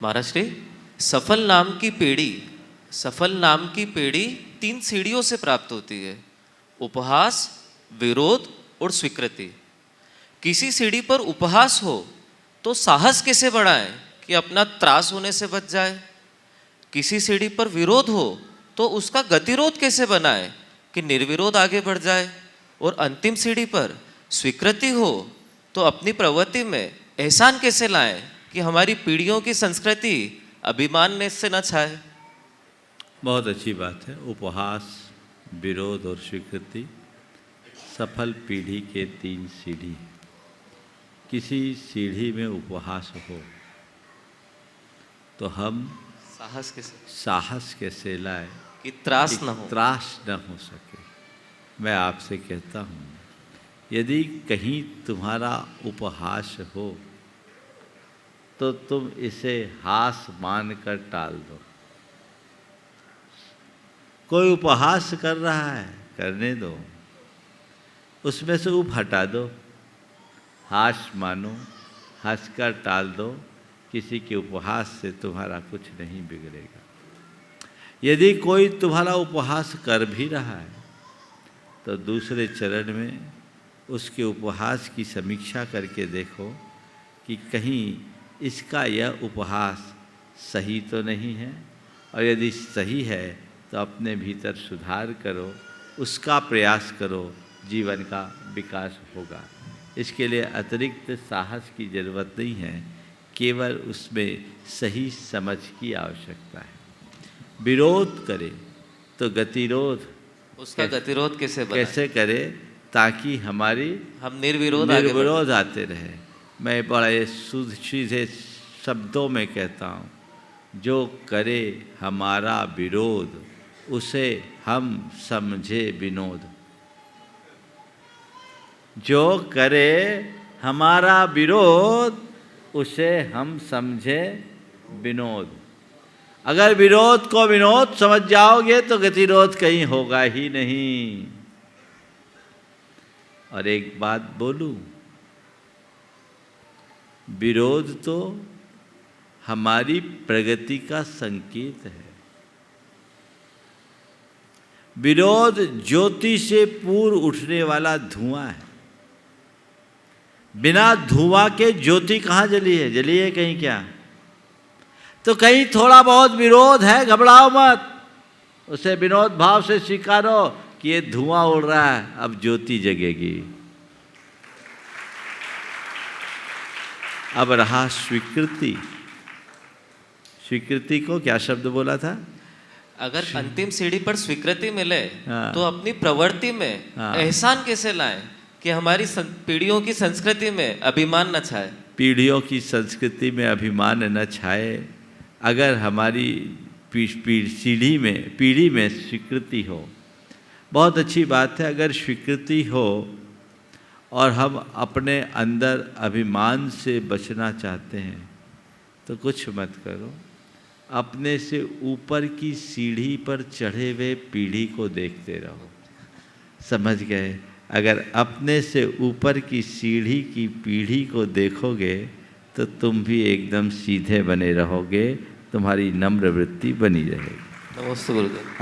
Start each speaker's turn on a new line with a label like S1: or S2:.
S1: महाराज जी, सफल नाम की पेड़ी 3 सीढ़ियों से प्राप्त होती है: उपहास, विरोध और स्वीकृति। किसी सीढ़ी पर उपहास हो तो साहस कैसे बढ़ाएं कि अपना त्रास होने से बच जाए। किसी सीढ़ी पर विरोध हो तो उसका गतिरोध कैसे बनाएं कि निर्विरोध आगे बढ़ जाए। और अंतिम सीढ़ी पर स्वीकृति हो तो अपनी प्रवृत्ति में एहसान कैसे लाएं कि हमारी पीढ़ियों की संस्कृति अभिमान ने से न छाए।
S2: बहुत अच्छी बात है। उपहास, विरोध और स्वीकृति सफल पीढ़ी के 3 सीढ़ी। किसी सीढ़ी में उपहास हो तो हम साहस कैसे लाए
S1: कि त्रास न
S2: हो सके। मैं आपसे कहता हूँ, यदि कहीं तुम्हारा उपहास हो तो तुम इसे हास मानकर टाल दो। कोई उपहास कर रहा है, करने दो, उसमें से उप हटा दो, हास मानो, हंसकर टाल दो। किसी के उपहास से तुम्हारा कुछ नहीं बिगड़ेगा। यदि कोई तुम्हारा उपहास कर भी रहा है तो दूसरे चरण में उसके उपहास की समीक्षा करके देखो कि कहीं इसका यह उपहास सही तो नहीं है, और यदि सही है तो अपने भीतर सुधार करो, उसका प्रयास करो, जीवन का विकास होगा। इसके लिए अतिरिक्त साहस की ज़रूरत नहीं है, केवल उसमें सही समझ की आवश्यकता है। विरोध करे तो गतिरोध,
S1: उसका गतिरोध कैसे
S2: करे ताकि हम निर्विरोध आते रहे। मैं बड़े सीधे शब्दों में कहता हूँ, जो करे हमारा विरोध उसे हम समझे विनोद। जो करे हमारा विरोध उसे हम समझे विनोद। अगर विरोध को विनोद समझ जाओगे तो गतिरोध कहीं होगा ही नहीं। और एक बात बोलूं, विरोध तो हमारी प्रगति का संकेत है। विरोध ज्योति से पूर्व उठने वाला धुआं है। बिना धुआं के ज्योति कहाँ जली है? जली है कहीं क्या? तो कहीं थोड़ा बहुत विरोध है, घबराओ मत, उसे विनोद भाव से स्वीकारो कि ये धुआं उड़ रहा है, अब ज्योति जगेगी। अब रहा स्वीकृति। स्वीकृति को क्या शब्द बोला था?
S1: अगर अंतिम सीढ़ी पर स्वीकृति मिले तो अपनी प्रवृत्ति में एहसान कैसे लाएं कि हमारी पीढ़ियों की संस्कृति में अभिमान न छाए।
S2: पीढ़ियों की संस्कृति में अभिमान न छाए। अगर हमारी पीढ़ी में स्वीकृति हो, बहुत अच्छी बात है। अगर स्वीकृति हो और हम अपने अंदर अभिमान से बचना चाहते हैं तो कुछ मत करो, अपने से ऊपर की सीढ़ी पर चढ़े हुए पीढ़ी को देखते रहो। समझ गए? अगर अपने से ऊपर की सीढ़ी की पीढ़ी को देखोगे तो तुम भी एकदम सीधे बने रहोगे, तुम्हारी नम्र वृत्ति बनी रहेगी।
S1: नमस्ते गुरुदेव।